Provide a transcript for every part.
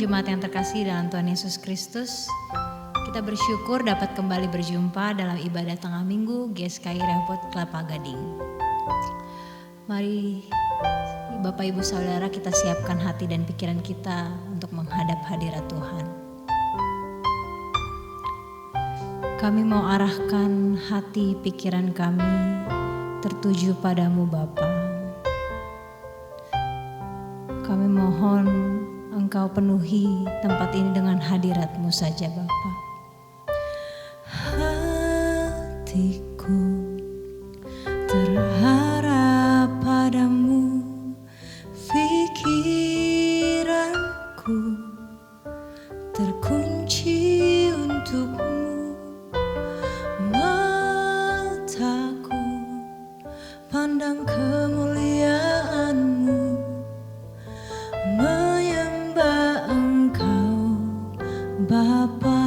jemaat yang terkasih dalam Tuhan Yesus Kristus. Kita bersyukur dapat kembali berjumpa dalam ibadah tengah minggu GSKI Rehoboth Kelapa Gading. Mari Bapak Ibu Saudara, kita siapkan hati dan pikiran kita untuk menghadap hadirat Tuhan. Kami mau arahkan hati pikiran kami tertuju padamu Bapa. Kami mohon Engkau penuhi tempat ini dengan hadirat-Mu saja Bapa. Hatiku terharap padamu, pikiranku terkunci untukmu, mataku pandang kemuliaan-Mu, menyembah Engkau Bapa.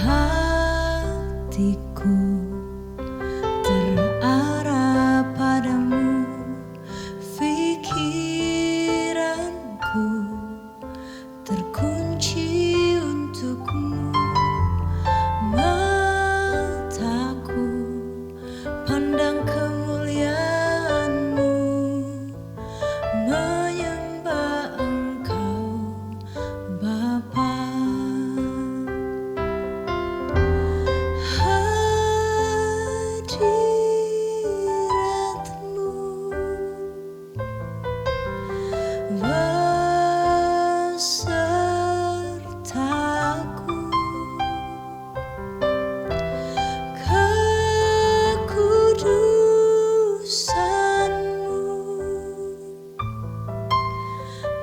Hatiku terarah padamu, pikiranku terkunci untukmu, mataku pandang kemuliaan-Mu, menyembah Engkau Bapa. Hadirat-Mu besertaku, kekudusan-Mu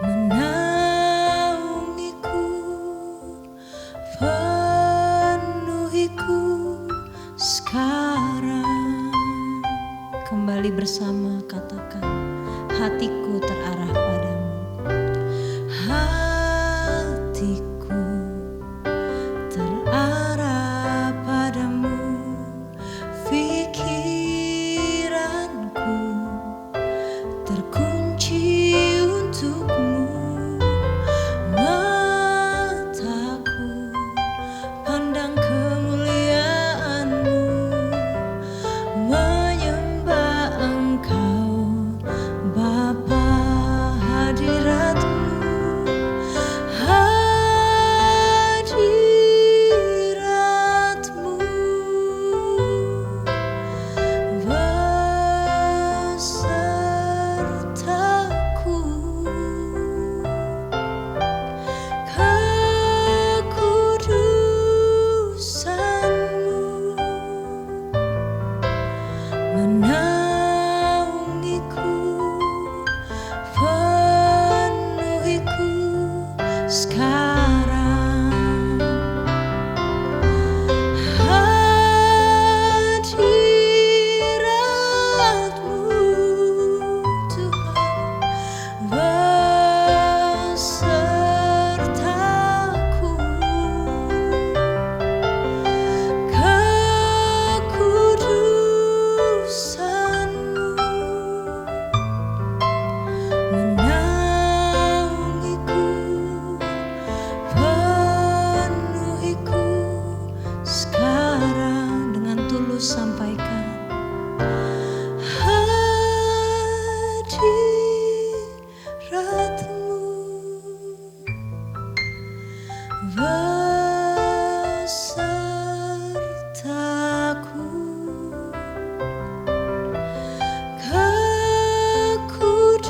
menaungiku, penuhiku sekarang. Kembali bersama katakan, hatiku terarah padamu. Hatiku terarah padamu, pikiranku terkunci untukmu, mataku pandang kemuliaan-Mu, menyembah Engkau Bapa. Hadirat-Mu, hadirat-Mu besertaku, kekudusan-Mu menaungiku, penuhiku sekarang. Hadirat-Mu Tuhan besertaku, kekudusan-Mu menaungiku, penuhiku sekarang. Dengan tulus sampaikan, hadirat-Mu besertaku, kekudusan-Mu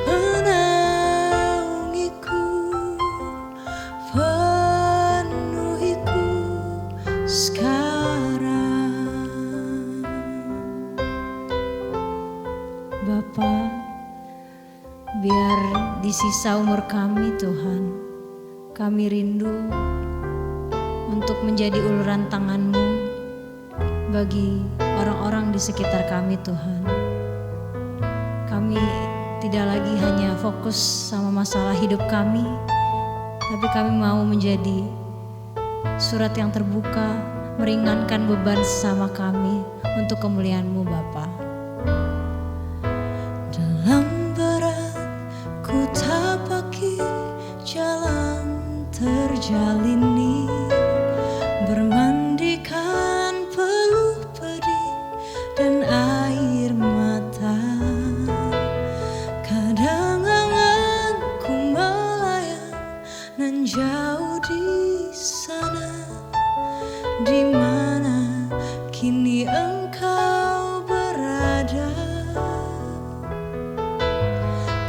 menaungiku, penuhiku sekarang. Bapa, biar di sisa umur kami Tuhan, kami rindu untuk menjadi uluran tangan-Mu bagi orang-orang di sekitar kami Tuhan. Kami tidak lagi hanya fokus sama masalah hidup kami, tapi kami mau menjadi surat yang terbuka, meringankan beban sesama kami untuk kemuliaan-Mu Bapa. Dalam berat ku tapaki jalan terjal ini, bermandikan peluh pedih dan air mata. Kadang anganku melayang nan jauh di sana, di mana kini Engkau berada.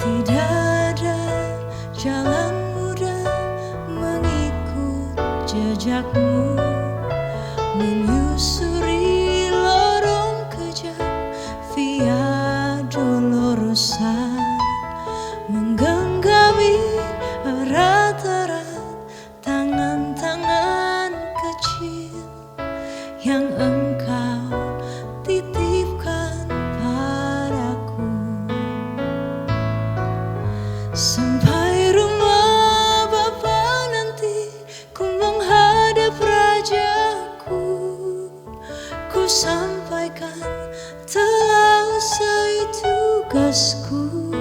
Tidak ada jalan mudah mengikut jejak-Mu, menyusuri lorong kejam Via Dolorosa, menggenggami erat-erat tangan-tangan kecil yang Engkau titipkan padaku. Sampai rumah Bapa nanti ku menghadap Rajaku, ku sampaikan telah usai tugasku.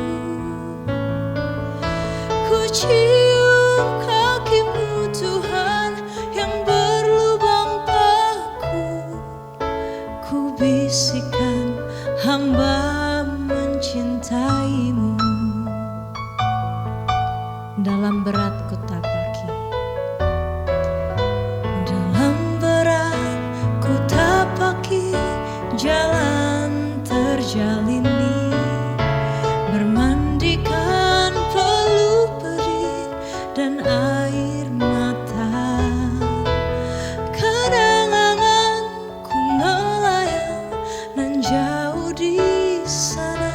Ku cium kaki-Mu Tuhan yang berlubang paku, ku bisikan hamba mencintai-Mu. Dalam berat ku tapaki, Dalam berat ku tapaki jalan terjal ini, bermandikan peluh pedih dan air mata. Kadang anganku melayang nan jauh di sana,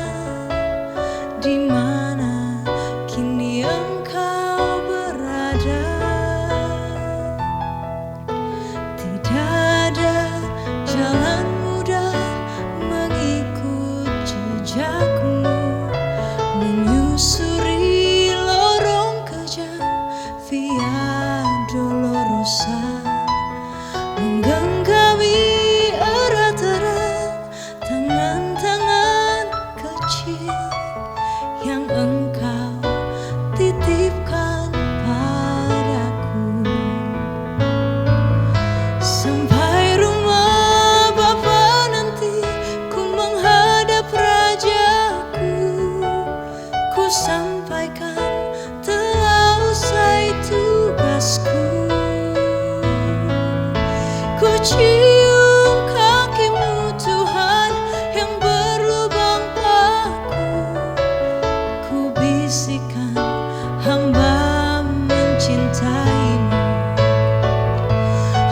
di mana kini Engkau berada. Tidak ada jalan mudah mengikut jejak-Mu, menyusuri lorong kejam Via Dolorosa, menggenggami erat-erat tangan-tangan kecil yang Engkau titipkan padaku. Sampai rumah Bapa nanti ku menghadap Rajaku, ku sampaikan telah usai tugasku. Ku cium kaki-Mu Tuhan yang berlubang paku, ku bisikan hamba mencintai-Mu.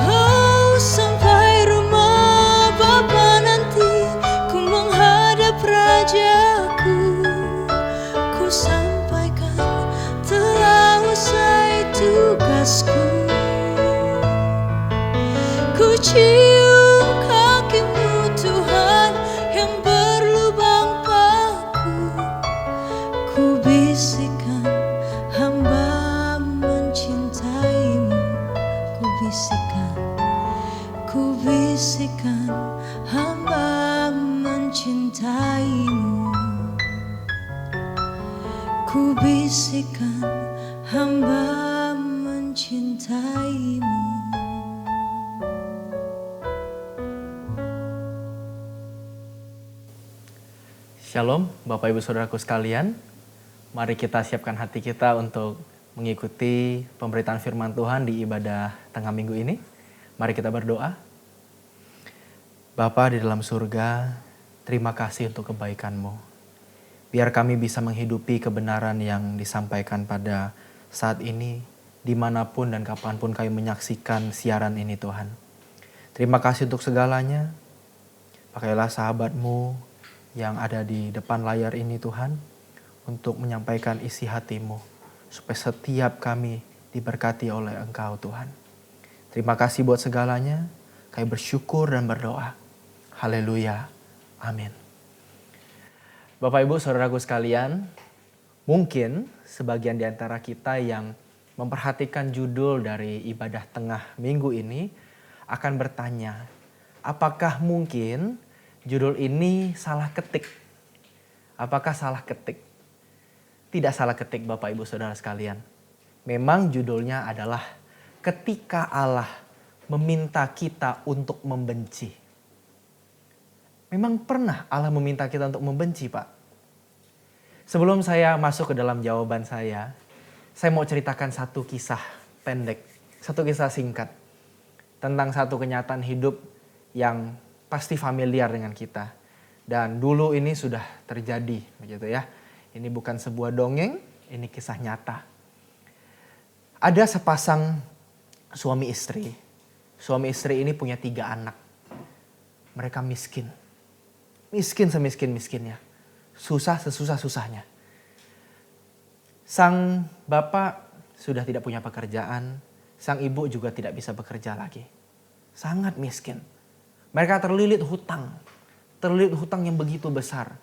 Oh, sampai rumah Bapa nanti ku menghadap Rajaku, ku sampaikan telah usai tugasku. Ku cium kaki-Mu Tuhan yang berlubang paku, ku bisikan hamba mencintai-Mu. Ku bisikan hamba mencintai-Mu. Ku bisikan hamba mencintai-Mu. Shalom Bapak Ibu Saudaraku sekalian, mari kita siapkan hati kita untuk mengikuti pemberitaan firman Tuhan di ibadah tengah minggu ini. Mari kita berdoa. Bapa di dalam surga, terima kasih untuk kebaikan-Mu. Biar kami bisa menghidupi kebenaran yang disampaikan pada saat ini, dimanapun dan kapanpun kami menyaksikan siaran ini Tuhan. Terima kasih untuk segalanya. Pakailah sahabat-Mu yang ada di depan layar ini Tuhan, untuk menyampaikan isi hati-Mu, supaya setiap kami diberkati oleh Engkau Tuhan. Terima kasih buat segalanya, kami bersyukur dan berdoa. Haleluya, amin. Bapak Ibu Saudaraku sekalian, mungkin sebagian di antara kita yang memperhatikan judul dari ibadah tengah minggu ini akan bertanya, apakah mungkin Judul ini salah ketik. Apakah salah ketik? Tidak salah ketik Bapak Ibu Saudara sekalian. Memang judulnya adalah ketika Allah meminta kita untuk membenci. Memang pernah Allah meminta kita untuk membenci, Pak? Sebelum saya masuk ke dalam jawaban saya mau ceritakan satu kisah pendek, satu kisah singkat tentang satu kenyataan hidup yang pasti familiar dengan kita. Dan dulu ini sudah terjadi, begitu ya. Ini bukan sebuah dongeng, ini kisah nyata. Ada sepasang suami istri. Suami istri ini punya 3 anak. Mereka miskin. Miskin semiskin-miskinnya. Susah sesusah-susahnya. Sang bapak sudah tidak punya pekerjaan. Sang ibu juga tidak bisa bekerja lagi. Sangat miskin. Mereka terlilit hutang. Terlilit hutang yang begitu besar.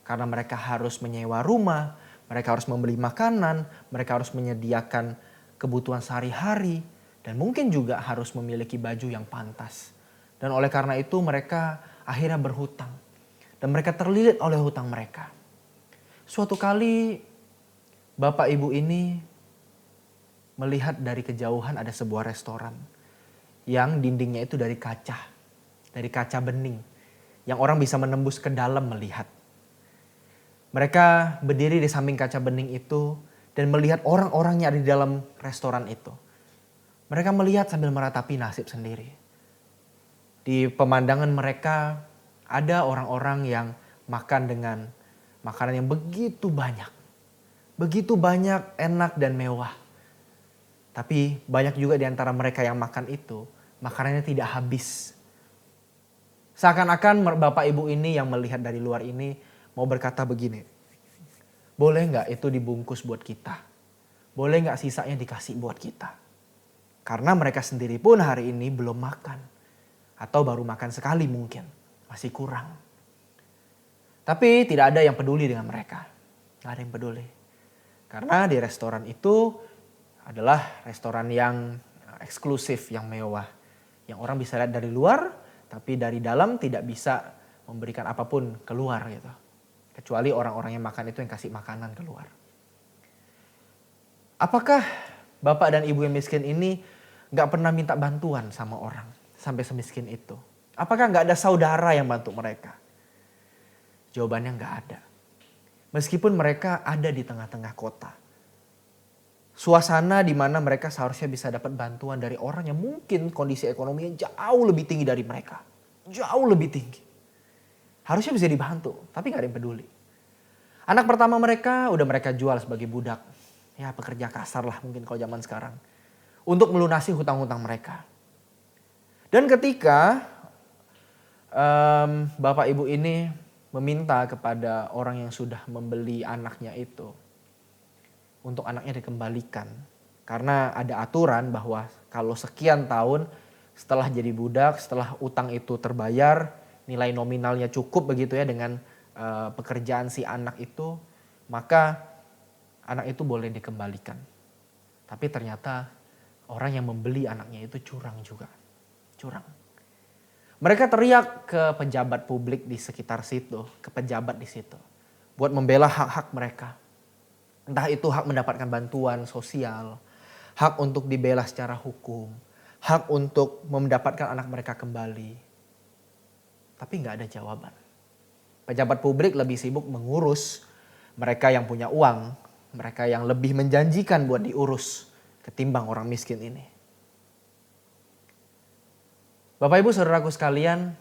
Karena mereka harus menyewa rumah. Mereka harus membeli makanan. Mereka harus menyediakan kebutuhan sehari-hari. Dan mungkin juga harus memiliki baju yang pantas. Dan oleh karena itu mereka akhirnya berhutang. Dan mereka terlilit oleh hutang mereka. Suatu kali bapak ibu ini melihat dari kejauhan ada sebuah restoran. Yang dindingnya itu dari kaca. Dari kaca bening. Yang orang bisa menembus ke dalam melihat. Mereka berdiri di samping kaca bening itu. Dan melihat orang-orang yang ada di dalam restoran itu. Mereka melihat sambil meratapi nasib sendiri. Di pemandangan mereka ada orang-orang yang makan dengan makanan yang begitu banyak. Begitu banyak, enak dan mewah. Tapi banyak juga di antara mereka yang makan itu, makanannya tidak habis. Seakan-akan bapak ibu ini yang melihat dari luar ini mau berkata begini. Boleh nggak itu dibungkus buat kita? Boleh nggak sisanya dikasih buat kita? Karena mereka sendiri pun hari ini belum makan. Atau baru makan sekali mungkin. Masih kurang. Tapi tidak ada yang peduli dengan mereka. Tidak ada yang peduli. Karena di restoran itu adalah restoran yang eksklusif, yang mewah. Yang orang bisa lihat dari luar, tapi dari dalam tidak bisa memberikan apapun keluar gitu. Kecuali orang-orang yang makan itu yang kasih makanan keluar. Apakah bapak dan ibu yang miskin ini gak pernah minta bantuan sama orang sampai semiskin itu? Apakah gak ada saudara yang bantu mereka? Jawabannya gak ada. Meskipun mereka ada di tengah-tengah kota. Suasana di mana mereka seharusnya bisa dapat bantuan dari orang yang mungkin kondisi ekonominya jauh lebih tinggi dari mereka. Jauh lebih tinggi. Harusnya bisa dibantu, tapi gak ada yang peduli. Anak pertama mereka udah mereka jual sebagai budak. Ya pekerja kasar lah mungkin kalau zaman sekarang. Untuk melunasi hutang-hutang mereka. Dan ketika bapak ibu ini meminta kepada orang yang sudah membeli anaknya itu. Untuk anaknya dikembalikan. Karena ada aturan bahwa kalau sekian tahun setelah jadi budak, setelah utang itu terbayar, nilai nominalnya cukup begitu ya dengan pekerjaan si anak itu, maka anak itu boleh dikembalikan. Tapi ternyata orang yang membeli anaknya itu curang juga. Curang. Mereka teriak ke pejabat publik di sekitar situ, ke pejabat di situ. Buat membela hak-hak mereka. Entah itu hak mendapatkan bantuan sosial, hak untuk dibela secara hukum, hak untuk mendapatkan anak mereka kembali. Tapi gak ada jawaban. Pejabat publik lebih sibuk mengurus mereka yang punya uang, mereka yang lebih menjanjikan buat diurus ketimbang orang miskin ini. Bapak Ibu Saudaraku sekalian,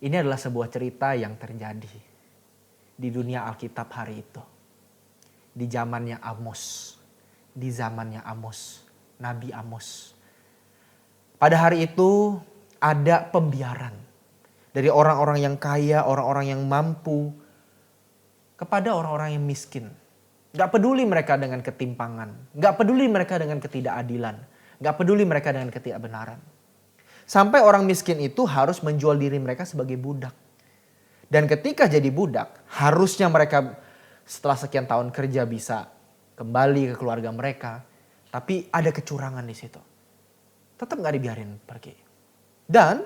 ini adalah sebuah cerita yang terjadi di dunia Alkitab hari itu. Di zamannya Amos, Nabi Amos. Pada hari itu ada pembiaran dari orang-orang yang kaya, orang-orang yang mampu kepada orang-orang yang miskin. Gak peduli mereka dengan ketimpangan, gak peduli mereka dengan ketidakadilan, gak peduli mereka dengan ketidakbenaran. Sampai orang miskin itu harus menjual diri mereka sebagai budak. Dan ketika jadi budak, harusnya mereka setelah sekian tahun kerja bisa kembali ke keluarga mereka. Tapi ada kecurangan di situ. Tetap gak dibiarin pergi. Dan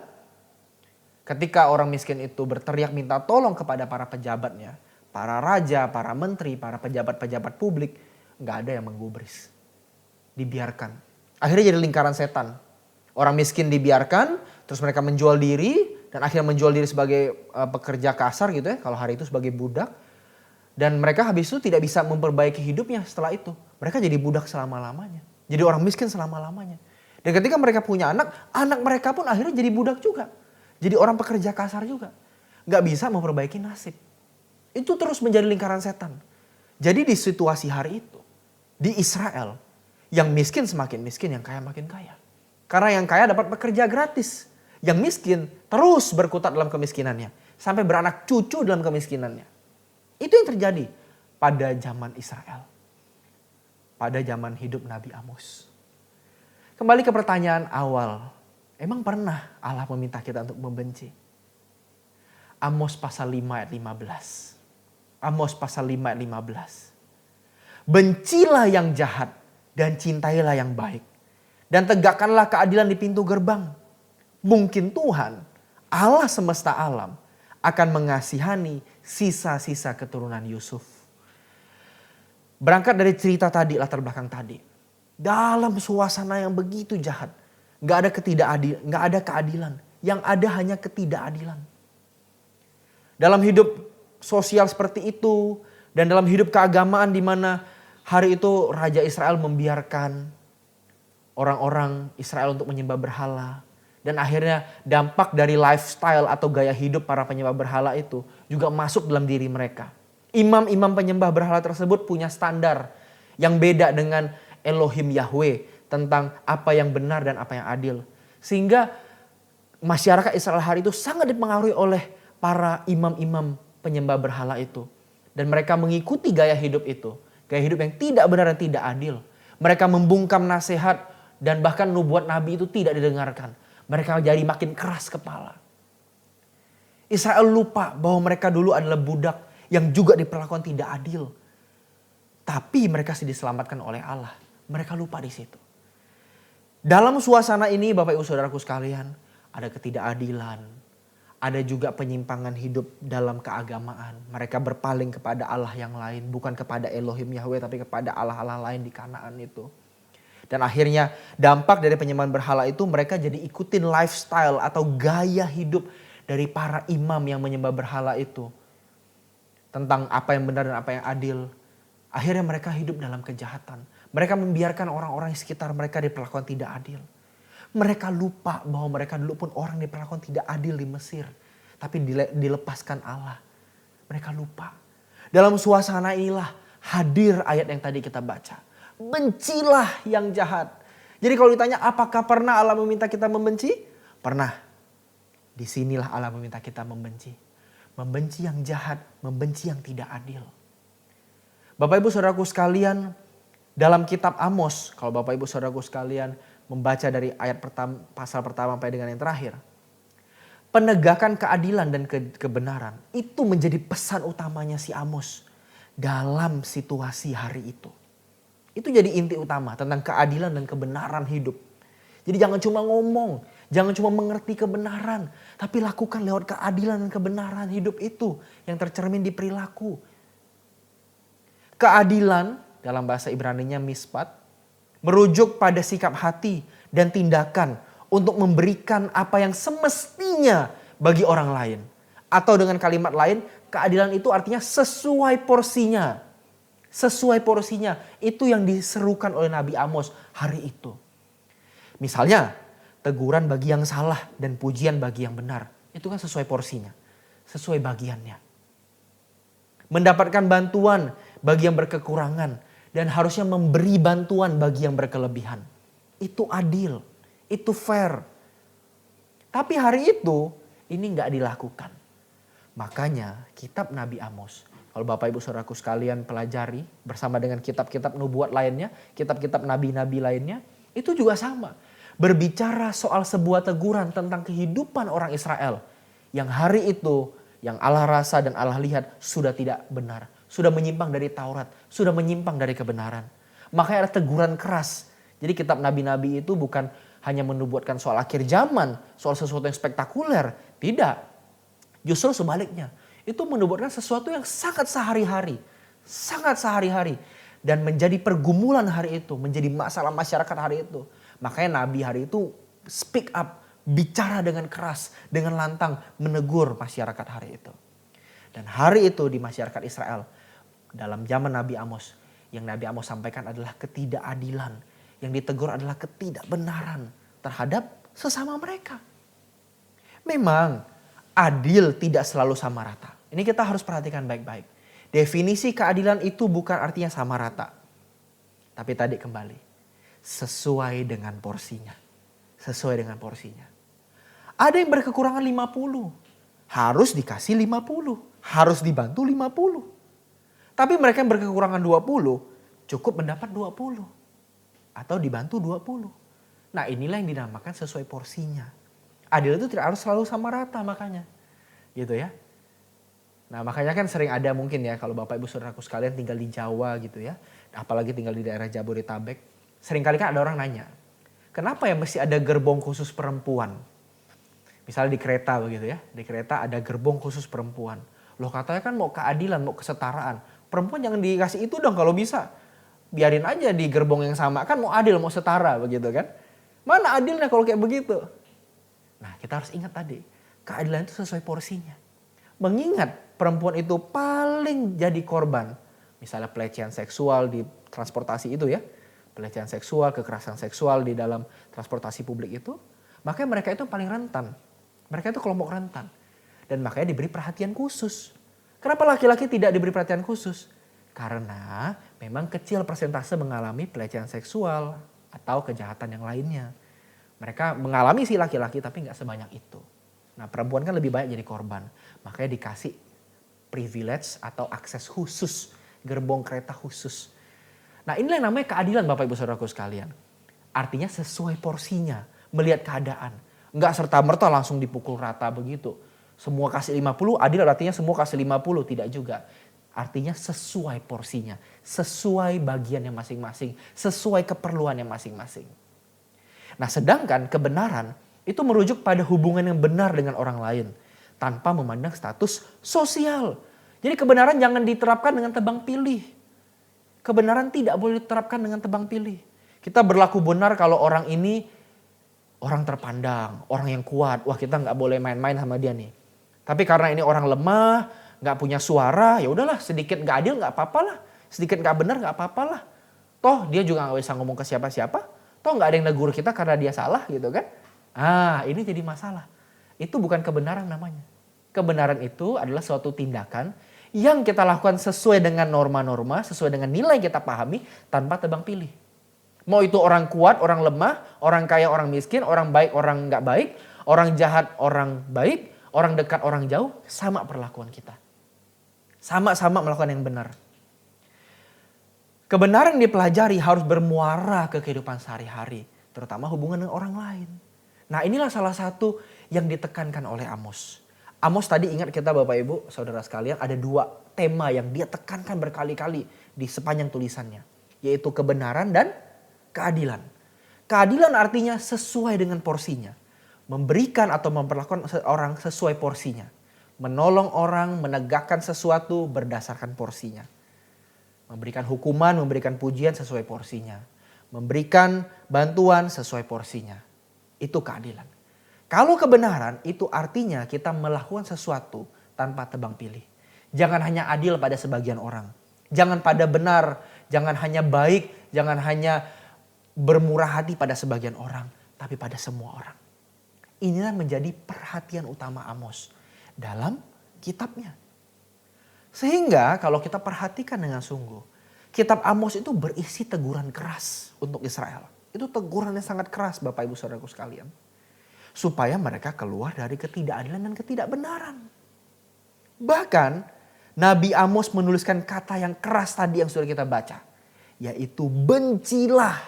Ketika orang miskin itu berteriak minta tolong kepada para pejabatnya, para raja, para menteri, para pejabat-pejabat publik, nggak ada yang menggubris. Dibiarkan. Akhirnya jadi lingkaran setan. Orang miskin dibiarkan, terus mereka menjual diri, dan akhirnya menjual diri sebagai pekerja kasar gitu ya, kalau hari itu sebagai budak. Dan mereka habis itu tidak bisa memperbaiki hidupnya setelah itu. Mereka jadi budak selama-lamanya. Jadi orang miskin selama-lamanya. Dan ketika mereka punya anak, anak mereka pun akhirnya jadi budak juga. Jadi orang pekerja kasar juga. Gak bisa memperbaiki nasib. Itu terus menjadi lingkaran setan. Jadi di situasi hari itu, di Israel, yang miskin semakin miskin, yang kaya makin kaya. Karena yang kaya dapat bekerja gratis. Yang miskin terus berkutat dalam kemiskinannya. Sampai beranak cucu dalam kemiskinannya. Itu yang terjadi pada zaman Israel. Pada zaman hidup Nabi Amos. Kembali ke pertanyaan awal. Emang pernah Allah meminta kita untuk membenci? Amos pasal 5 ayat 15. Amos pasal 5 ayat 15. Bencilah yang jahat dan cintailah yang baik. Dan tegakkanlah keadilan di pintu gerbang. Mungkin Tuhan, Allah semesta alam, akan mengasihani sisa-sisa keturunan Yusuf. Berangkat dari cerita tadi, latar belakang tadi. Dalam suasana yang begitu jahat. Gak ada keadilan. Yang ada hanya ketidakadilan. Dalam hidup sosial seperti itu. Dan dalam hidup keagamaan di mana hari itu Raja Israel membiarkan orang-orang Israel untuk menyembah berhala. Dan akhirnya dampak dari lifestyle atau gaya hidup para penyembah berhala itu juga masuk dalam diri mereka. Imam-imam penyembah berhala tersebut punya standar yang beda dengan Elohim Yahweh tentang apa yang benar dan apa yang adil. Sehingga masyarakat Israel hari itu sangat dipengaruhi oleh para imam-imam penyembah berhala itu. Dan mereka mengikuti gaya hidup itu. Gaya hidup yang tidak benar dan tidak adil. Mereka membungkam nasihat dan bahkan nubuat Nabi itu tidak didengarkan. Mereka jadi makin keras kepala. Israel lupa bahwa mereka dulu adalah budak yang juga diperlakukan tidak adil. Tapi mereka sudah diselamatkan oleh Allah. Mereka lupa di situ. Dalam suasana ini Bapak Ibu Saudaraku sekalian, ada ketidakadilan. Ada juga penyimpangan hidup dalam keagamaan. Mereka berpaling kepada Allah yang lain. Bukan kepada Elohim Yahweh tapi kepada Allah-Allah lain di Kanaan itu. Dan akhirnya dampak dari penyembahan berhala itu mereka jadi ikutin lifestyle atau gaya hidup dari para imam yang menyembah berhala itu. Tentang apa yang benar dan apa yang adil. Akhirnya mereka hidup dalam kejahatan. Mereka membiarkan orang-orang di sekitar mereka diperlakukan tidak adil. Mereka lupa bahwa mereka dulu pun orang diperlakukan tidak adil di Mesir. Tapi dilepaskan Allah. Mereka lupa. Dalam suasana inilah hadir ayat yang tadi kita baca. Bencilah yang jahat. Jadi kalau ditanya apakah pernah Allah meminta kita membenci? Pernah. Disinilah Allah meminta kita membenci. Membenci yang jahat, membenci yang tidak adil. Bapak Ibu Saudaraku sekalian, dalam kitab Amos, kalau Bapak Ibu Saudaraku sekalian membaca dari ayat pertama, pasal pertama sampai dengan yang terakhir. Penegakan keadilan dan kebenaran itu menjadi pesan utamanya si Amos dalam situasi hari itu. Itu jadi inti utama tentang keadilan dan kebenaran hidup. Jadi jangan cuma ngomong, jangan cuma mengerti kebenaran, tapi lakukan lewat keadilan dan kebenaran hidup itu yang tercermin di perilaku. Keadilan dalam bahasa Ibraninya mispat, merujuk pada sikap hati dan tindakan untuk memberikan apa yang semestinya bagi orang lain. Atau dengan kalimat lain, keadilan itu artinya sesuai porsinya. Sesuai porsinya, itu yang diserukan oleh Nabi Amos hari itu. Misalnya, teguran bagi yang salah dan pujian bagi yang benar. Itu kan sesuai porsinya, sesuai bagiannya. Mendapatkan bantuan bagi yang berkekurangan dan harusnya memberi bantuan bagi yang berkelebihan. Itu adil, itu fair. Tapi hari itu ini nggak dilakukan. Makanya kitab Nabi Amos, kalau Bapak Ibu Saudaraku sekalian pelajari bersama dengan kitab-kitab nubuat lainnya, kitab-kitab nabi-nabi lainnya, itu juga sama. Berbicara soal sebuah teguran tentang kehidupan orang Israel yang hari itu yang Allah rasa dan Allah lihat sudah tidak benar. Sudah menyimpang dari Taurat, sudah menyimpang dari kebenaran. Makanya ada teguran keras. Jadi kitab nabi-nabi itu bukan hanya menubuatkan soal akhir zaman, soal sesuatu yang spektakuler. Tidak. Justru sebaliknya, itu menubuatkan sesuatu yang sangat sehari-hari. Sangat sehari-hari. Dan menjadi pergumulan hari itu, menjadi masalah masyarakat hari itu. Makanya Nabi hari itu speak up, bicara dengan keras, dengan lantang, menegur masyarakat hari itu. Dan hari itu di masyarakat Israel, dalam zaman Nabi Amos, yang Nabi Amos sampaikan adalah ketidakadilan. Yang ditegur adalah ketidakbenaran terhadap sesama mereka. Memang adil tidak selalu sama rata. Ini kita harus perhatikan baik-baik. Definisi keadilan itu bukan artinya sama rata. Tapi tadi kembali, sesuai dengan porsinya. Sesuai dengan porsinya. Ada yang berkekurangan 50, harus dikasih 50, harus dibantu 50. Tapi mereka yang berkekurangan 20, cukup mendapat 20. Atau dibantu 20. Nah inilah yang dinamakan sesuai porsinya. Adil itu tidak harus selalu sama rata makanya. Gitu ya. Nah makanya kan sering ada mungkin ya kalau Bapak Ibu Saudaraku sekalian tinggal di Jawa gitu ya. Apalagi tinggal di daerah Jabodetabek. Sering kali kan ada orang nanya. Kenapa ya mesti ada gerbong khusus perempuan? Misalnya di kereta begitu ya. Di kereta ada gerbong khusus perempuan. Loh katanya kan mau keadilan, mau kesetaraan. Perempuan jangan dikasih itu dong kalau bisa. Biarin aja di gerbong yang sama. Kan mau adil, mau setara begitu kan. Mana adilnya kalau kayak begitu? Nah kita harus ingat tadi, keadilan itu sesuai porsinya. Mengingat perempuan itu paling jadi korban. Misalnya pelecehan seksual di transportasi itu ya. Pelecehan seksual, kekerasan seksual di dalam transportasi publik itu. Makanya mereka itu paling rentan. Mereka itu kelompok rentan. Dan makanya diberi perhatian khusus. Kenapa laki-laki tidak diberi perhatian khusus? Karena memang kecil persentase mengalami pelecehan seksual atau kejahatan yang lainnya. Mereka mengalami sih laki-laki tapi nggak sebanyak itu. Nah perempuan kan lebih banyak jadi korban. Makanya dikasih privilege atau akses khusus. Gerbong kereta khusus. Nah inilah yang namanya keadilan Bapak Ibu Saudaraku sekalian. Artinya sesuai porsinya. Melihat keadaan. Nggak serta-merta langsung dipukul rata begitu. Semua kasih 50 adil artinya semua kasih 50. Tidak juga. Artinya sesuai porsinya. Sesuai bagiannya masing-masing. Sesuai keperluannya masing-masing. Nah sedangkan kebenaran itu merujuk pada hubungan yang benar dengan orang lain. Tanpa memandang status sosial. Jadi kebenaran jangan diterapkan dengan tebang pilih. Kebenaran tidak boleh diterapkan dengan tebang pilih. Kita berlaku benar kalau orang ini orang terpandang, orang yang kuat. Wah kita nggak boleh main-main sama dia nih. Tapi karena ini orang lemah, nggak punya suara, ya udahlah sedikit nggak adil nggak apa-apa lah. Sedikit nggak benar nggak apa-apa lah. Toh dia juga nggak bisa ngomong ke siapa-siapa. Toh nggak ada yang negur kita karena dia salah gitu kan. Ini jadi masalah. Itu bukan kebenaran namanya. Kebenaran itu adalah suatu tindakan yang kita lakukan sesuai dengan norma-norma, sesuai dengan nilai yang kita pahami tanpa tebang pilih. Mau itu orang kuat, orang lemah, orang kaya, orang miskin, orang baik, orang nggak baik, orang jahat, orang baik, orang dekat, orang jauh, sama perlakuan kita. Sama-sama melakukan yang benar. Kebenaran yang dipelajari harus bermuara ke kehidupan sehari-hari. Terutama hubungan dengan orang lain. Nah inilah salah satu yang ditekankan oleh Amos. Amos tadi ingat kita Bapak Ibu Saudara sekalian ada 2 tema yang dia tekankan berkali-kali di sepanjang tulisannya. Yaitu kebenaran dan keadilan. Keadilan artinya sesuai dengan porsinya. Memberikan atau memperlakukan orang sesuai porsinya. Menolong orang, menegakkan sesuatu berdasarkan porsinya. Memberikan hukuman, memberikan pujian sesuai porsinya. Memberikan bantuan sesuai porsinya. Itu keadilan. Kalau kebenaran itu artinya kita melakukan sesuatu tanpa tebang pilih. Jangan hanya adil pada sebagian orang. Jangan pada benar, jangan hanya baik, jangan hanya bermurah hati pada sebagian orang. Tapi pada semua orang. Inilah menjadi perhatian utama Amos dalam kitabnya. Sehingga kalau kita perhatikan dengan sungguh, kitab Amos itu berisi teguran keras untuk Israel. Itu teguran yang sangat keras Bapak Ibu Saudaraku sekalian. Supaya mereka keluar dari ketidakadilan dan ketidakbenaran. Bahkan Nabi Amos menuliskan kata yang keras tadi yang sudah kita baca. Yaitu bencilah.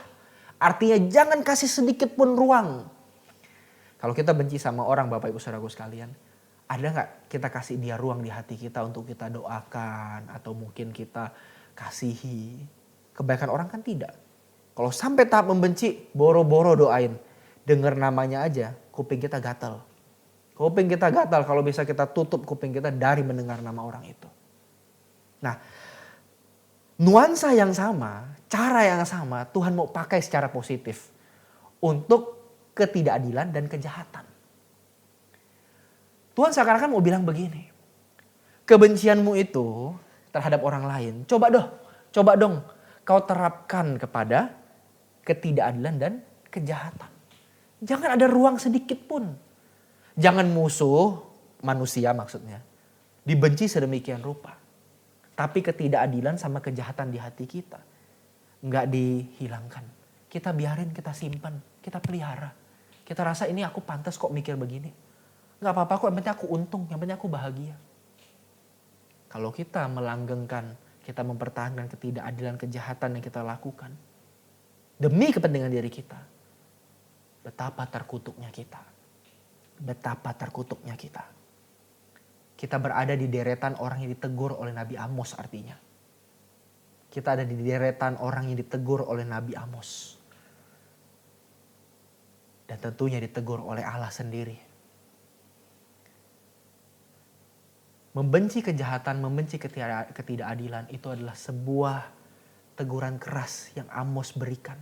Artinya jangan kasih sedikit pun ruang. Kalau kita benci sama orang Bapak Ibu Saudaraku sekalian. Ada gak kita kasih dia ruang di hati kita untuk kita doakan. Atau mungkin kita kasihi. Kebaikan orang kan tidak. Kalau sampai tahap membenci, boro-boro doain. Dengar namanya aja, kuping kita gatal. Kuping kita gatal kalau bisa kita tutup kuping kita dari mendengar nama orang itu. Nah, nuansa yang sama, cara yang sama Tuhan mau pakai secara positif untuk ketidakadilan dan kejahatan. Tuhan seakan-akan mau bilang begini, kebencianmu itu terhadap orang lain, coba dong kau terapkan kepada ketidakadilan dan kejahatan. Jangan ada ruang sedikit pun. Jangan musuh manusia maksudnya dibenci sedemikian rupa. Tapi ketidakadilan sama kejahatan di hati kita nggak dihilangkan. Kita biarin, kita simpan, kita pelihara. Kita rasa ini aku pantas kok mikir begini. Nggak apa-apa kok, yang penting aku untung, yang penting aku bahagia. Kalau kita melanggengkan, kita mempertahankan ketidakadilan, kejahatan yang kita lakukan demi kepentingan diri kita, betapa terkutuknya kita. Betapa terkutuknya kita. Kita berada di deretan orang yang ditegur oleh Nabi Amos artinya. Kita ada di deretan orang yang ditegur oleh Nabi Amos. Dan tentunya ditegur oleh Allah sendiri. Membenci kejahatan, membenci ketidakadilan itu adalah sebuah teguran keras yang Amos berikan.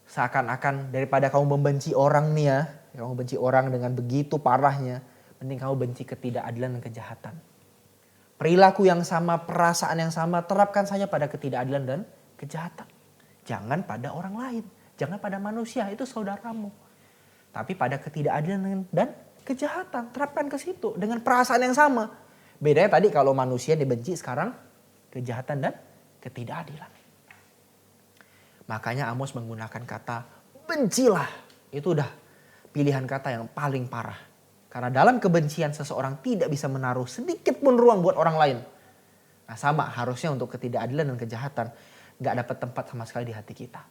Seakan-akan daripada kamu membenci orang nih ya, kamu benci orang dengan begitu parahnya, mending kamu benci ketidakadilan dan kejahatan. Perilaku yang sama, perasaan yang sama, terapkan saja pada ketidakadilan dan kejahatan. Jangan pada orang lain, jangan pada manusia, itu saudaramu. Tapi pada ketidakadilan dan kejahatan, terapkan ke situ dengan perasaan yang sama. Bedanya tadi kalau manusia dibenci, sekarang kejahatan dan ketidakadilan. Makanya Amos menggunakan kata bencilah. Itu udah pilihan kata yang paling parah. Karena dalam kebencian seseorang tidak bisa menaruh sedikit pun ruang buat orang lain. Nah sama harusnya untuk ketidakadilan dan kejahatan gak dapat tempat sama sekali di hati kita.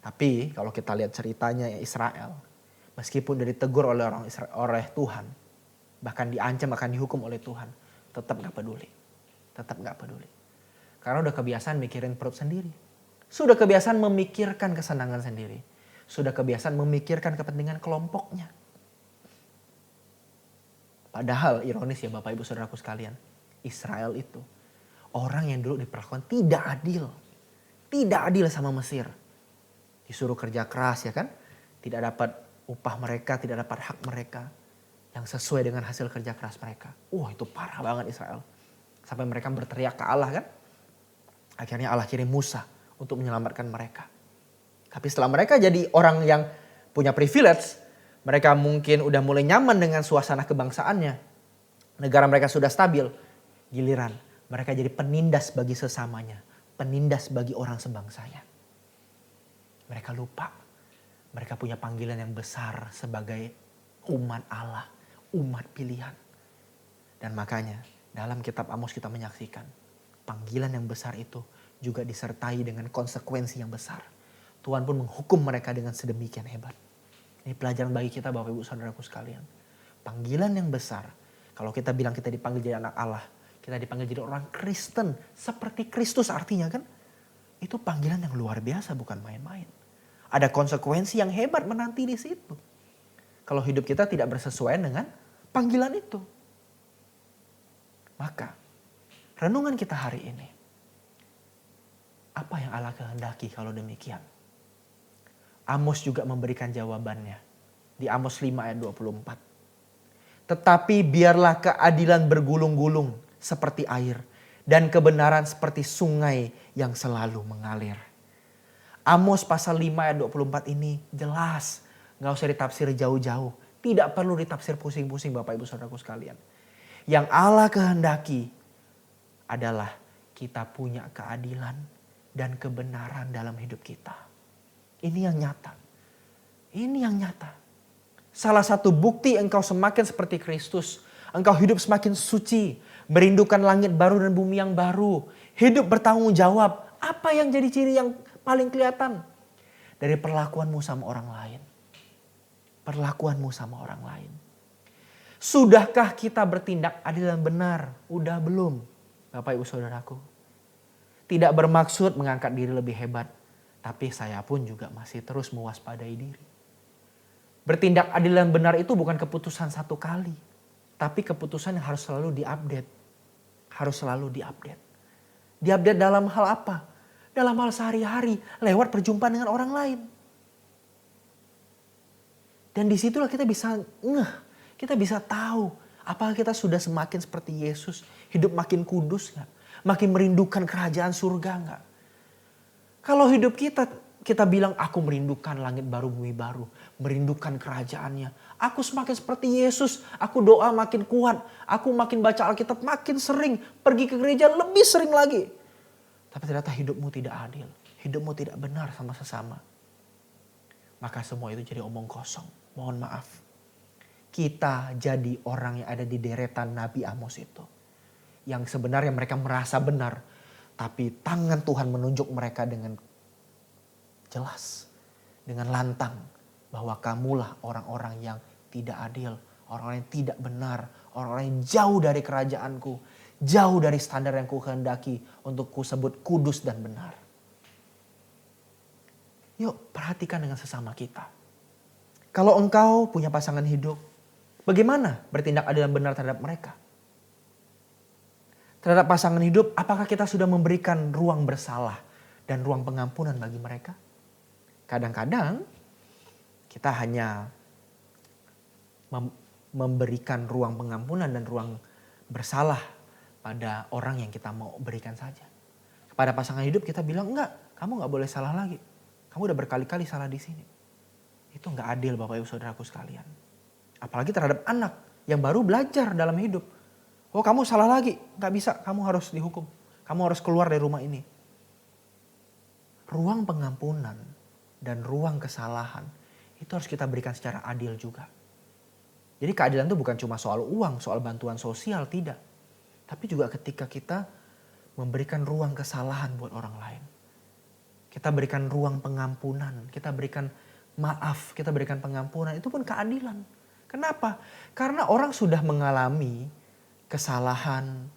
Tapi kalau kita lihat ceritanya Israel, meskipun udah ditegur oleh Tuhan, bahkan diancam akan dihukum oleh Tuhan, tetap gak peduli. Tetap gak peduli. Karena udah kebiasaan mikirin perut sendiri. Sudah kebiasaan memikirkan kesenangan sendiri. Sudah kebiasaan memikirkan kepentingan kelompoknya. Padahal ironis ya Bapak Ibu Saudaraku sekalian. Israel itu orang yang dulu diperlakukan tidak adil. Tidak adil sama Mesir. Disuruh kerja keras ya kan. Tidak dapat upah mereka, tidak dapat hak mereka. Yang sesuai dengan hasil kerja keras mereka. Itu parah banget Israel. Sampai mereka berteriak ke Allah kan. Akhirnya Allah kirim Musa untuk menyelamatkan mereka. Tapi setelah mereka jadi orang yang punya privilege, mereka mungkin udah mulai nyaman dengan suasana kebangsaannya. Negara mereka sudah stabil. Giliran mereka jadi penindas bagi sesamanya. Penindas bagi orang sebangsanya. Mereka lupa. Mereka punya panggilan yang besar sebagai umat Allah. Umat pilihan. Dan makanya dalam kitab Amos kita menyaksikan. Panggilan yang besar itu juga disertai dengan konsekuensi yang besar. Tuhan pun menghukum mereka dengan sedemikian hebat. Ini pelajaran bagi kita Bapak Ibu Saudaraku sekalian. Panggilan yang besar. Kalau kita bilang kita dipanggil jadi anak Allah. Kita dipanggil jadi orang Kristen. Seperti Kristus artinya kan. Itu panggilan yang luar biasa bukan main-main. Ada konsekuensi yang hebat menanti di situ. Kalau hidup kita tidak bersesuaian dengan panggilan itu. Maka renungan kita hari ini. Apa yang Allah kehendaki kalau demikian? Amos juga memberikan jawabannya. Di Amos 5 ayat 24. Tetapi biarlah keadilan bergulung-gulung seperti air. Dan kebenaran seperti sungai yang selalu mengalir. Amos pasal 5 ayat 24 ini jelas. Gak usah ditafsir jauh-jauh. Tidak perlu ditafsir pusing-pusing Bapak Ibu Saudaraku sekalian. Yang Allah kehendaki adalah kita punya keadilan dan kebenaran dalam hidup kita. Ini yang nyata. Ini yang nyata. Salah satu bukti engkau semakin seperti Kristus. Engkau hidup semakin suci. Merindukan langit baru dan bumi yang baru. Hidup bertanggung jawab. Apa yang jadi ciri yang paling kelihatan? Dari perlakuanmu sama orang lain. Perlakuanmu sama orang lain. Sudahkah kita bertindak adil dan benar? Udah belum? Bapak Ibu Saudaraku. Tidak bermaksud mengangkat diri lebih hebat. Tapi saya pun juga masih terus mewaspadai diri. Bertindak adil dan benar itu bukan keputusan satu kali. Tapi keputusan yang harus selalu diupdate. Harus selalu diupdate. Diupdate dalam hal apa? Dalam hal sehari-hari, lewat perjumpaan dengan orang lain. Dan disitulah kita bisa kita bisa tahu apakah kita sudah semakin seperti Yesus, hidup makin kudus gak? Makin merindukan kerajaan surga gak? Kalau hidup kita bilang aku merindukan langit baru bumi baru, merindukan kerajaannya. Aku semakin seperti Yesus, aku doa makin kuat, aku makin baca Alkitab makin sering, pergi ke gereja lebih sering lagi. Tapi ternyata hidupmu tidak adil, hidupmu tidak benar sama sesama. Maka semua itu jadi omong kosong, mohon maaf. Kita jadi orang yang ada di deretan Nabi Amos itu. Yang sebenarnya mereka merasa benar. Tapi tangan Tuhan menunjuk mereka dengan jelas. Dengan lantang. Bahwa kamulah orang-orang yang tidak adil. Orang-orang yang tidak benar. Orang-orang yang jauh dari kerajaanku. Jauh dari standar yang kuhendaki untuk kusebut kudus dan benar. Yuk perhatikan dengan sesama kita. Kalau engkau punya pasangan hidup. Bagaimana bertindak adil dan benar terhadap mereka? Terhadap pasangan hidup, apakah kita sudah memberikan ruang bersalah dan ruang pengampunan bagi mereka? Kadang-kadang kita hanya memberikan ruang pengampunan dan ruang bersalah pada orang yang kita mau berikan saja. Kepada pasangan hidup kita bilang, enggak, kamu gak boleh salah lagi. Kamu udah berkali-kali salah di sini. Itu gak adil Bapak Ibu Saudaraku sekalian. Apalagi terhadap anak yang baru belajar dalam hidup. Oh kamu salah lagi, gak bisa, kamu harus dihukum. Kamu harus keluar dari rumah ini. Ruang pengampunan dan ruang kesalahan itu harus kita berikan secara adil juga. Jadi keadilan itu bukan cuma soal uang, soal bantuan sosial, tidak. Tapi juga ketika kita memberikan ruang kesalahan buat orang lain. Kita berikan ruang pengampunan, kita berikan maaf, kita berikan pengampunan, itu pun keadilan. Kenapa? Karena orang sudah mengalami kesalahan,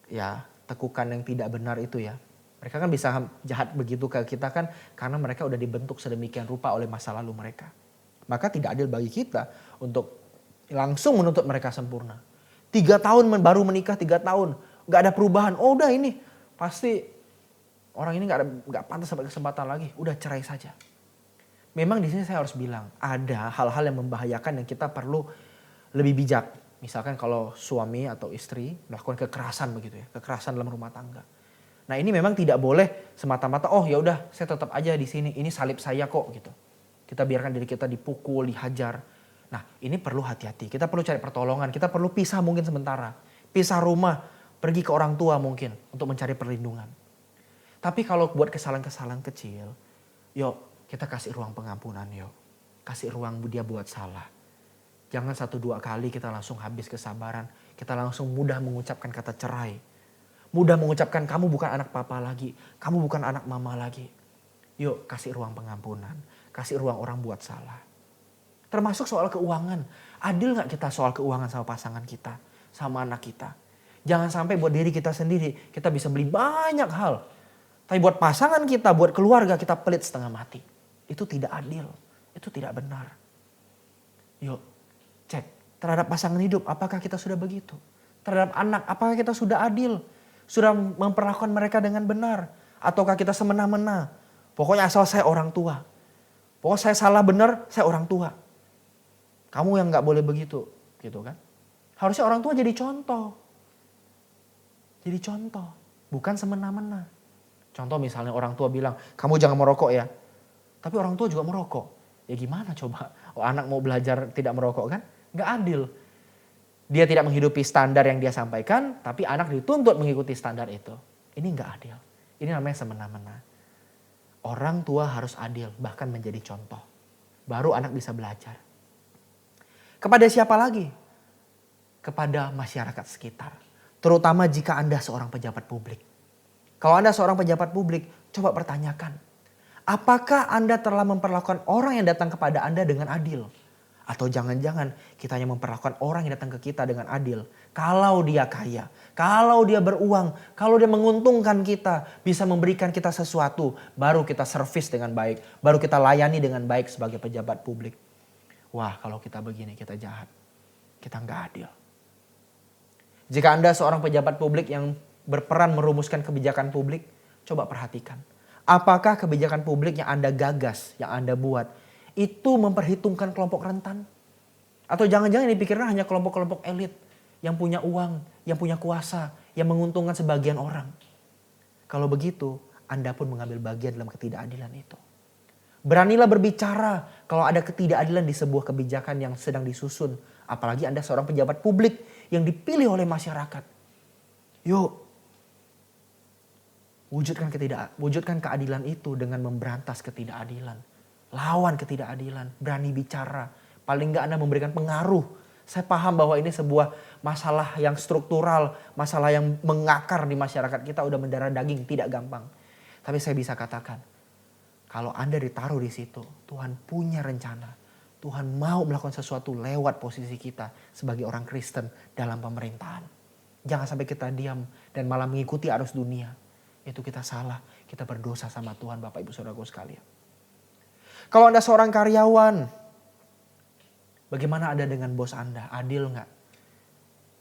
ya tekukan yang tidak benar itu ya. Mereka kan bisa jahat begitu ke kita kan karena mereka udah dibentuk sedemikian rupa oleh masa lalu mereka. Maka tidak adil bagi kita untuk langsung menuntut mereka sempurna. 3 tahun baru menikah 3 tahun, gak ada perubahan. Oh udah ini pasti orang ini gak pantas dapat kesempatan lagi, udah cerai saja. Memang di sini saya harus bilang ada hal-hal yang membahayakan yang kita perlu lebih bijak. Misalkan kalau suami atau istri melakukan kekerasan begitu ya, kekerasan dalam rumah tangga. Nah ini memang tidak boleh semata-mata oh ya udah saya tetap aja di sini, ini salib saya kok gitu. Kita biarkan diri kita dipukul, dihajar. Nah ini perlu hati-hati, kita perlu cari pertolongan, kita perlu pisah mungkin sementara. Pisah rumah, pergi ke orang tua mungkin untuk mencari perlindungan. Tapi kalau buat kesalahan-kesalahan kecil, yuk kita kasih ruang pengampunan yuk. Kasih ruang dia buat salah. Jangan 1-2 kali kita langsung habis kesabaran. Kita langsung mudah mengucapkan kata cerai. Mudah mengucapkan kamu bukan anak papa lagi. Kamu bukan anak mama lagi. Yuk kasih ruang pengampunan. Kasih ruang orang buat salah. Termasuk soal keuangan. Adil gak kita soal keuangan sama pasangan kita? Sama anak kita? Jangan sampai buat diri kita sendiri. Kita bisa beli banyak hal. Tapi buat pasangan kita, buat keluarga kita pelit setengah mati. Itu tidak adil. Itu tidak benar. Yuk cek. Terhadap pasangan hidup apakah kita sudah begitu? Terhadap anak apakah kita sudah adil? Sudah memperlakukan mereka dengan benar? Ataukah kita semena-mena? Pokoknya asal saya orang tua. Pokoknya saya salah benar, saya orang tua. Kamu yang gak boleh begitu. Gitu kan. Harusnya orang tua jadi contoh. Jadi contoh. Bukan semena-mena. Contoh misalnya orang tua bilang, kamu jangan merokok ya. Tapi orang tua juga merokok. Ya gimana coba? Oh, anak mau belajar tidak merokok kan? Gak adil. Dia tidak menghidupi standar yang dia sampaikan, tapi anak dituntut mengikuti standar itu. Ini gak adil. Ini namanya semena-mena. Orang tua harus adil, bahkan menjadi contoh. Baru anak bisa belajar. Kepada siapa lagi? Kepada masyarakat sekitar. Terutama jika Anda seorang pejabat publik. Kalau Anda seorang pejabat publik, coba pertanyakan. Apakah Anda telah memperlakukan orang yang datang kepada Anda dengan adil? Atau jangan-jangan kita hanya memperlakukan orang yang datang ke kita dengan adil. Kalau dia kaya, kalau dia beruang, kalau dia menguntungkan kita, bisa memberikan kita sesuatu, baru kita servis dengan baik, baru kita layani dengan baik sebagai pejabat publik. Wah, kalau kita begini kita jahat. Kita nggak adil. Jika Anda seorang pejabat publik yang berperan merumuskan kebijakan publik, coba perhatikan. Apakah kebijakan publik yang Anda gagas, yang Anda buat, itu memperhitungkan kelompok rentan? Atau jangan-jangan dipikirkan hanya kelompok-kelompok elit yang punya uang, yang punya kuasa, yang menguntungkan sebagian orang. Kalau begitu, Anda pun mengambil bagian dalam ketidakadilan itu. Beranilah berbicara kalau ada ketidakadilan di sebuah kebijakan yang sedang disusun. Apalagi Anda seorang pejabat publik yang dipilih oleh masyarakat. Yuk, wujudkan keadilan itu dengan memberantas ketidakadilan. Lawan ketidakadilan, berani bicara. Paling enggak Anda memberikan pengaruh. Saya paham bahwa ini sebuah masalah yang struktural, masalah yang mengakar di masyarakat kita, udah mendarah daging, tidak gampang. Tapi saya bisa katakan, kalau Anda ditaruh di situ, Tuhan punya rencana. Tuhan mau melakukan sesuatu lewat posisi kita sebagai orang Kristen dalam pemerintahan. Jangan sampai kita diam dan malah mengikuti arus dunia. Itu kita salah, kita berdosa sama Tuhan, Bapak Ibu Saudaraku sekalian. Kalau Anda seorang karyawan, bagaimana Anda dengan bos Anda? Adil nggak?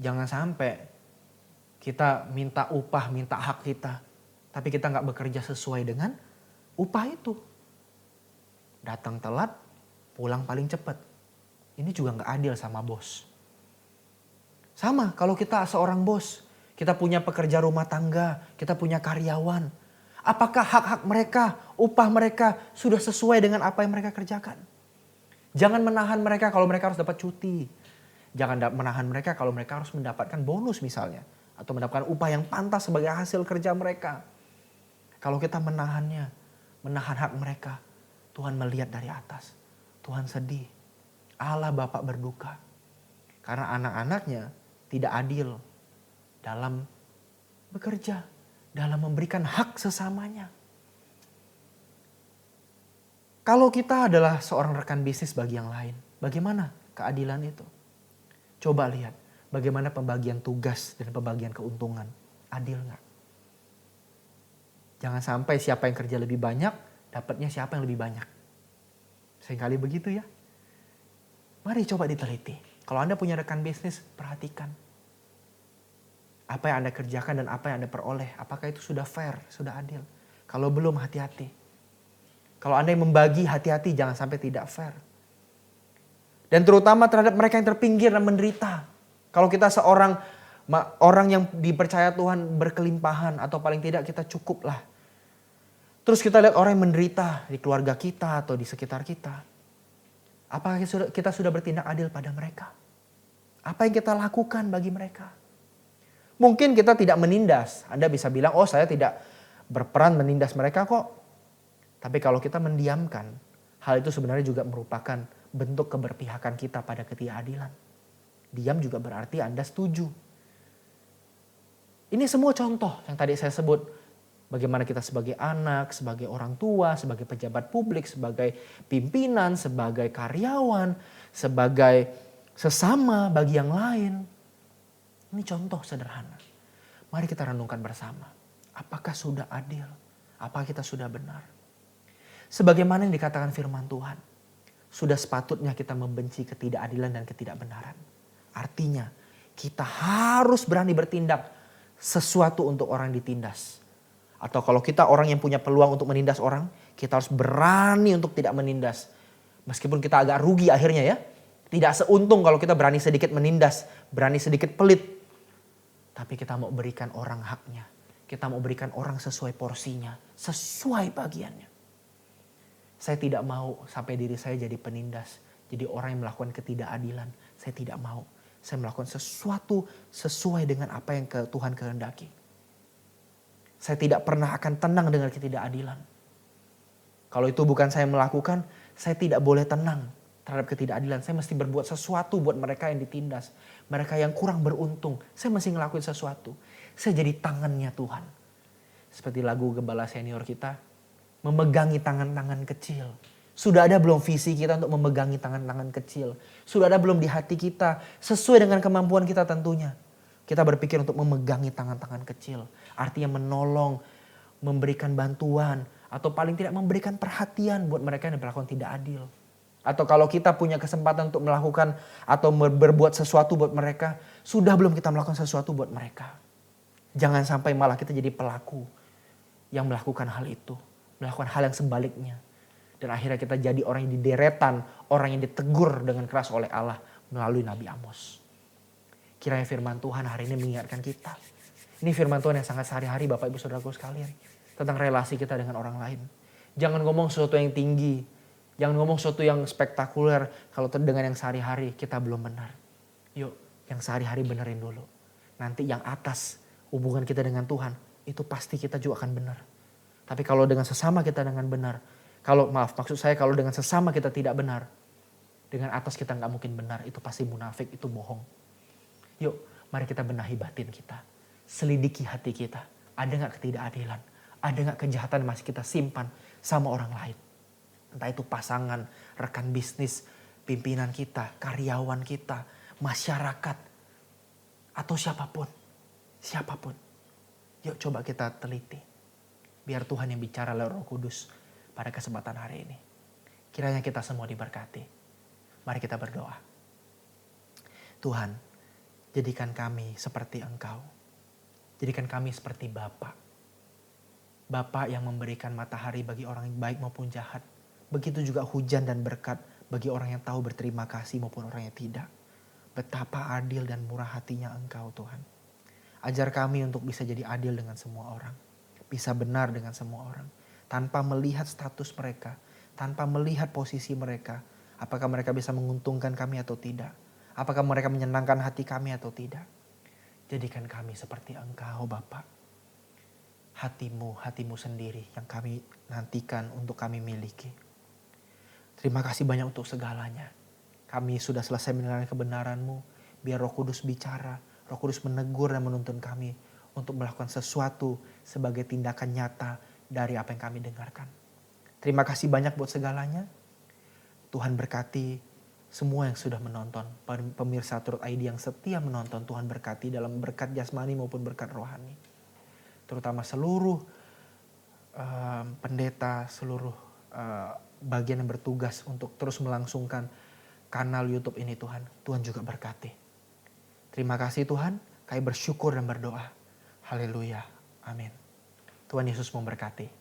Jangan sampai kita minta upah, minta hak kita. Tapi kita nggak bekerja sesuai dengan upah itu. Datang telat, pulang paling cepat. Ini juga nggak adil sama bos. Sama kalau kita seorang bos, kita punya pekerja rumah tangga, kita punya karyawan. Apakah hak-hak mereka, upah mereka sudah sesuai dengan apa yang mereka kerjakan? Jangan menahan mereka kalau mereka harus dapat cuti. Jangan menahan mereka kalau mereka harus mendapatkan bonus misalnya. Atau mendapatkan upah yang pantas sebagai hasil kerja mereka. Kalau kita menahannya, menahan hak mereka, Tuhan melihat dari atas. Tuhan sedih. Allah Bapa berduka. Karena anak-anaknya tidak adil dalam bekerja. Dalam memberikan hak sesamanya. Kalau kita adalah seorang rekan bisnis bagi yang lain, bagaimana keadilan itu? Coba lihat bagaimana pembagian tugas dan pembagian keuntungan. Adil nggak? Jangan sampai siapa yang kerja lebih banyak, dapatnya siapa yang lebih banyak. Seringkali begitu ya. Mari coba diteliti. Kalau Anda punya rekan bisnis, perhatikan. Apa yang Anda kerjakan dan apa yang Anda peroleh. Apakah itu sudah fair, sudah adil? Kalau belum, hati-hati. Kalau Anda yang membagi, hati-hati jangan sampai tidak fair. Dan terutama terhadap mereka yang terpinggir dan menderita. Kalau kita seorang orang yang dipercaya Tuhan berkelimpahan atau paling tidak kita cukuplah. Terus kita lihat orang yang menderita di keluarga kita atau di sekitar kita. Apakah kita sudah bertindak adil pada mereka? Apa yang kita lakukan bagi mereka? Mungkin kita tidak menindas. Anda bisa bilang, oh saya tidak berperan menindas mereka kok. Tapi kalau kita mendiamkan, hal itu sebenarnya juga merupakan bentuk keberpihakan kita pada ketidakadilan. Diam juga berarti Anda setuju. Ini semua contoh yang tadi saya sebut. Bagaimana kita sebagai anak, sebagai orang tua, sebagai pejabat publik, sebagai pimpinan, sebagai karyawan, sebagai sesama bagi yang lain. Ini contoh sederhana. Mari kita renungkan bersama. Apakah sudah adil? Apakah kita sudah benar? Sebagaimana yang dikatakan firman Tuhan. Sudah sepatutnya kita membenci ketidakadilan dan ketidakbenaran. Artinya kita harus berani bertindak sesuatu untuk orang ditindas. Atau kalau kita orang yang punya peluang untuk menindas orang, kita harus berani untuk tidak menindas. Meskipun kita agak rugi akhirnya ya. Tidak seuntung kalau kita berani sedikit menindas, berani sedikit pelit. Tapi kita mau berikan orang haknya. Kita mau berikan orang sesuai porsinya, sesuai bagiannya. Saya tidak mau sampai diri saya jadi penindas. Jadi orang yang melakukan ketidakadilan. Saya tidak mau. Saya melakukan sesuatu sesuai dengan apa yang Tuhan kehendaki. Saya tidak pernah akan tenang dengan ketidakadilan. Kalau itu bukan saya melakukan, saya tidak boleh tenang terhadap ketidakadilan. Saya mesti berbuat sesuatu buat mereka yang ditindas. Mereka yang kurang beruntung. Saya mesti ngelakuin sesuatu. Saya jadi tangannya Tuhan. Seperti lagu gembala senior kita. Memegangi tangan-tangan kecil. Sudah ada belum visi kita untuk memegangi tangan-tangan kecil? Sudah ada belum di hati kita sesuai dengan kemampuan kita tentunya? Kita berpikir untuk memegangi tangan-tangan kecil. Artinya menolong, memberikan bantuan. Atau paling tidak memberikan perhatian buat mereka yang diperlakukan tidak adil. Atau kalau kita punya kesempatan untuk melakukan atau berbuat sesuatu buat mereka, sudah belum kita melakukan sesuatu buat mereka? Jangan sampai malah kita jadi pelaku yang melakukan hal itu. Melakukan hal yang sebaliknya. Dan akhirnya kita jadi orang yang dideretan, orang yang ditegur dengan keras oleh Allah melalui Nabi Amos. Kiranya firman Tuhan hari ini mengingatkan kita. Ini firman Tuhan yang sangat sehari-hari Bapak Ibu Saudaraku sekalian. Tentang relasi kita dengan orang lain. Jangan ngomong sesuatu yang tinggi. Jangan ngomong sesuatu yang spektakuler. Kalau dengan yang sehari-hari kita belum benar. Yuk yang sehari-hari benerin dulu. Nanti yang atas hubungan kita dengan Tuhan. Itu pasti kita juga akan benar. Tapi kalau dengan sesama kita dengan benar. Maksud saya kalau dengan sesama kita tidak benar. Dengan atas kita gak mungkin benar. Itu pasti munafik, itu bohong. Yuk mari kita benahi batin kita. Selidiki hati kita. Ada gak ketidakadilan? Ada gak kejahatan yang masih kita simpan sama orang lain? Entah itu pasangan, rekan bisnis, pimpinan kita, karyawan kita, masyarakat, atau siapapun. Siapapun. Yuk coba kita teliti. Biar Tuhan yang bicara lewat Roh Kudus pada kesempatan hari ini. Kiranya kita semua diberkati. Mari kita berdoa. Tuhan, jadikan kami seperti Engkau. Jadikan kami seperti Bapa. Bapa yang memberikan matahari bagi orang yang baik maupun jahat. Begitu juga hujan dan berkat bagi orang yang tahu berterima kasih maupun orang yang tidak. Betapa adil dan murah hatinya Engkau Tuhan. Ajar kami untuk bisa jadi adil dengan semua orang. Bisa benar dengan semua orang. Tanpa melihat status mereka. Tanpa melihat posisi mereka. Apakah mereka bisa menguntungkan kami atau tidak. Apakah mereka menyenangkan hati kami atau tidak. Jadikan kami seperti Engkau Bapa. Hatimu sendiri yang kami nantikan untuk kami miliki. Terima kasih banyak untuk segalanya. Kami sudah selesai mendengarkan kebenaran-Mu. Biar Roh Kudus bicara. Roh Kudus menegur dan menuntun kami untuk melakukan sesuatu sebagai tindakan nyata dari apa yang kami dengarkan. Terima kasih banyak buat segalanya. Tuhan berkati semua yang sudah menonton. Pemirsa Truth ID yang setia menonton. Tuhan berkati dalam berkat jasmani maupun berkat rohani. Terutama seluruh pendeta, seluruh bagian yang bertugas untuk terus melangsungkan kanal YouTube ini Tuhan. Tuhan juga berkati. Terima kasih Tuhan. Kami bersyukur dan berdoa. Haleluya. Amin. Tuhan Yesus memberkati.